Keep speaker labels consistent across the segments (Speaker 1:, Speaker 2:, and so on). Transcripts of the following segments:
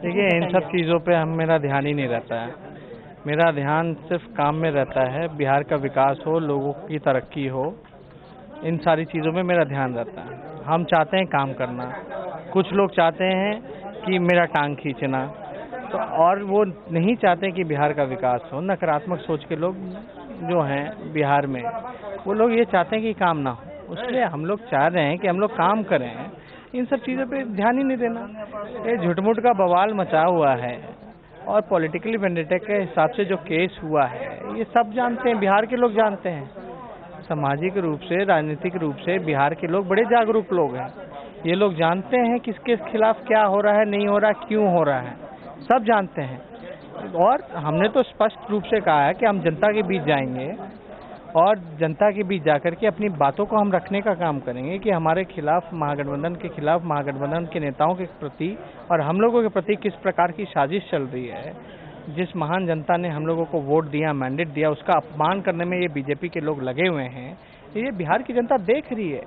Speaker 1: देखिए, इन सब चीज़ों पे मेरा ध्यान ही नहीं रहता है। मेरा ध्यान सिर्फ काम में रहता है, बिहार का विकास हो, लोगों की तरक्की हो, इन सारी चीज़ों में मेरा ध्यान रहता है। हम चाहते हैं काम करना, कुछ लोग चाहते हैं कि मेरा टांग खींचना, तो और वो नहीं चाहते कि बिहार का विकास हो। नकारात्मक सोच के लोग जो हैं बिहार में, वो लोग ये चाहते हैं कि काम ना हो। इसलिए हम लोग चाह रहे हैं कि हम लोग काम करें, इन सब चीज़ों पे ध्यान ही नहीं देना। ये झुटमुट का बवाल मचा हुआ है और पॉलिटिकली वेंडेटा के हिसाब से जो केस हुआ है, ये सब जानते हैं, बिहार के लोग जानते हैं। सामाजिक रूप से, राजनीतिक रूप से बिहार के लोग बड़े जागरूक लोग हैं। ये लोग जानते हैं किसके खिलाफ क्या हो रहा है, नहीं हो रहा, क्यों हो रहा है, सब जानते हैं। और हमने तो स्पष्ट रूप से कहा है कि हम जनता के बीच जाएंगे और जनता के बीच जाकर के अपनी बातों को हम रखने का काम करेंगे कि हमारे खिलाफ, महागठबंधन के खिलाफ, महागठबंधन के नेताओं के प्रति और हम लोगों के प्रति किस प्रकार की साजिश चल रही है। जिस महान जनता ने हम लोगों को वोट दिया, मैंडेट दिया, उसका अपमान करने में ये बीजेपी के लोग लगे हुए हैं। ये बिहार की जनता देख रही है।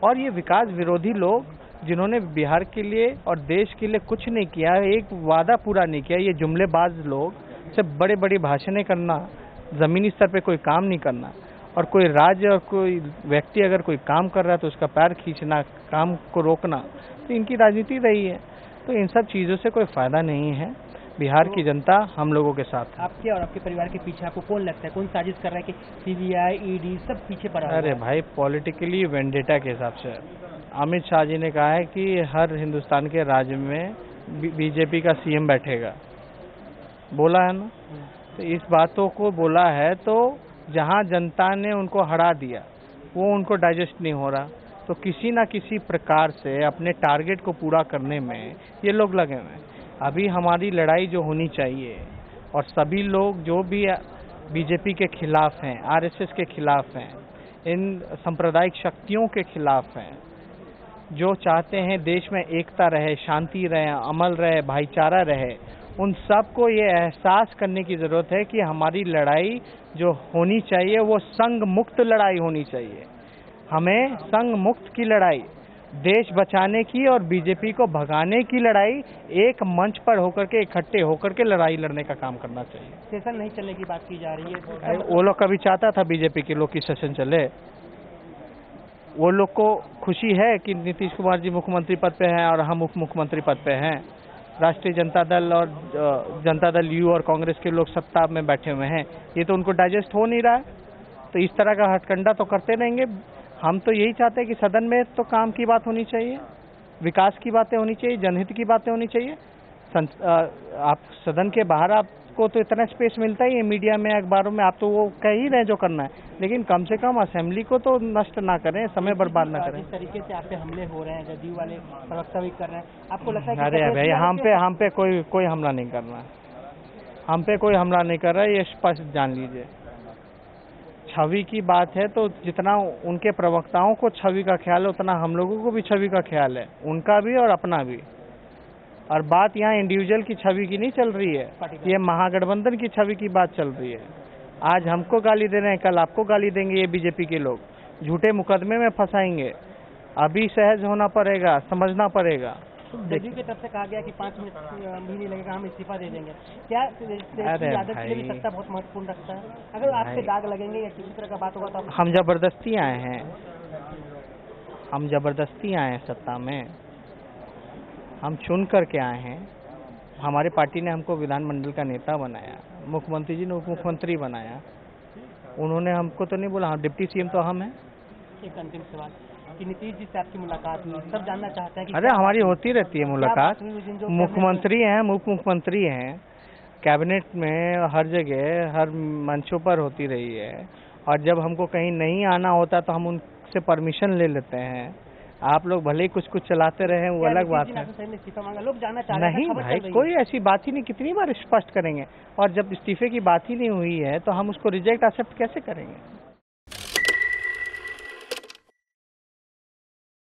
Speaker 1: और ये विकास विरोधी लोग, जिन्होंने बिहार के लिए और देश के लिए कुछ नहीं किया, एक वादा पूरा नहीं किया, ये जुमलेबाज लोग, सिर्फ बड़े बड़ी भाषणें करना, ज़मीनी स्तर पे कोई काम नहीं करना, और कोई राज्य और कोई व्यक्ति अगर कोई काम कर रहा है तो उसका पैर खींचना, काम को रोकना, तो इनकी राजनीति रही है। तो इन सब चीज़ों से कोई फ़ायदा नहीं है। बिहार की जनता हम लोगों के साथ है।
Speaker 2: आपके और आपके परिवार के पीछे आपको कौन लगता है, कौन साजिश कर रहा है कि सीबीआई, ईडी सब पीछे पड़ा है?
Speaker 1: अरे भाई, पॉलिटिकली वेंडेटा के हिसाब से अमित शाह जी ने कहा है कि हर हिंदुस्तान के राज्य में बीजेपी का सीएम बैठेगा, बोला है ना। तो इस बातों को बोला है, तो जहां जनता ने उनको हरा दिया वो उनको डाइजेस्ट नहीं हो रहा, तो किसी ना किसी प्रकार से अपने टारगेट को पूरा करने में ये लोग लगे हुए हैं। अभी हमारी लड़ाई जो होनी चाहिए, और सभी लोग जो भी बीजेपी के खिलाफ हैं, आरएसएस के खिलाफ हैं, इन सांप्रदायिक शक्तियों के खिलाफ हैं, जो चाहते हैं देश में एकता रहे, शांति रहे, अमल रहे, भाईचारा रहे, उन सबको ये एहसास करने की ज़रूरत है कि हमारी लड़ाई जो होनी चाहिए वो संघ मुक्त लड़ाई होनी चाहिए। हमें संघ मुक्त की लड़ाई, देश बचाने की और बीजेपी को भगाने की लड़ाई, एक मंच पर होकर के, इकट्ठे होकर के लड़ाई लड़ने का काम करना चाहिए।
Speaker 2: सेशन नहीं चलने की बात की जा रही है।
Speaker 1: वो लोग कभी चाहता था बीजेपी के लोग की सेशन चले? वो लोग को खुशी है कि नीतीश कुमार जी मुख्यमंत्री पद पे हैं और हम उप मुख्यमंत्री पद पे हैं। राष्ट्रीय जनता दल और जनता दल यू और कांग्रेस के लोग सत्ता में बैठे हुए हैं। ये तो उनको डाइजेस्ट हो नहीं रहा है, तो इस तरह का हथकंडा तो करते रहेंगे। हम तो यही चाहते हैं कि सदन में तो काम की बात होनी चाहिए, विकास की बातें होनी चाहिए, जनहित की बातें होनी चाहिए। आप सदन के बाहर आपको तो इतना स्पेस मिलता ही है, मीडिया में, अखबारों में, आप तो वो कह ही रहे जो करना है, लेकिन कम से कम असेंबली को तो नष्ट ना करें, समय बर्बाद ना करें।
Speaker 2: जिस तरीके से आप पे हमले हो रहे हैं, जदयू वाले प्रवक्ता भी कर रहे हैं, आपको लगता है कि
Speaker 1: अरे भाई, हम पे कोई हमला नहीं कर रहा है, हम पे कोई हमला नहीं कर रहा है, ये स्पष्ट जान लीजिए। छवि की बात है तो जितना उनके प्रवक्ताओं को छवि का ख्याल है, उतना हम लोगों को भी छवि का ख्याल है, उनका भी और अपना भी। और बात यहाँ इंडिविजुअल की छवि की नहीं चल रही है, ये महागठबंधन की छवि की बात चल रही है। आज हमको गाली दे रहे हैं, कल आपको गाली देंगे ये बीजेपी के लोग, झूठे मुकदमे में फंसाएंगे। अभी सहज होना पड़ेगा, समझना पड़ेगा।
Speaker 2: जदयू की तरफ से कहा गया कि 5 मिनट भी नहीं लगेगा, हम इस्तीफा दे देंगे। क्या यादव के लिए भी सत्ता बहुत महत्वपूर्ण रखता है? अगर आपके दाग लगेंगे या किसी तरह का बात होगा तो
Speaker 1: हम जबरदस्ती आए हैं, हम जबरदस्ती आए हैं सत्ता में, हम चुन करके आए हैं। हमारी पार्टी ने हमको विधानमंडल का नेता बनाया, मुख्यमंत्री जी ने उप मुख्यमंत्री बनाया, उन्होंने हमको तो नहीं बोला, हाँ डिप्टी सीएम तो हम हैं।
Speaker 2: एक अंतिम सवाल कि नीतीश जी से आपकी मुलाकात हुई, सब जानना चाहते हैं कि
Speaker 1: अरे हमारी होती रहती है मुलाकात, मुख्यमंत्री हैं, उप मुख्यमंत्री हैं, कैबिनेट में हर जगह, हर मंचों पर होती रही है। और जब हमको कहीं नहीं आना होता तो हम उनसे परमिशन ले लेते हैं। आप लोग भले ही कुछ कुछ चलाते रहे, वो अलग बात है।
Speaker 2: लोग जानना चाह रहे हैं।
Speaker 1: नहीं भाई, कोई ऐसी बात ही नहीं, कितनी बार स्पष्ट करेंगे। और जब इस्तीफे की बात ही नहीं हुई है तो हम उसको रिजेक्ट एक्सेप्ट कैसे करेंगे?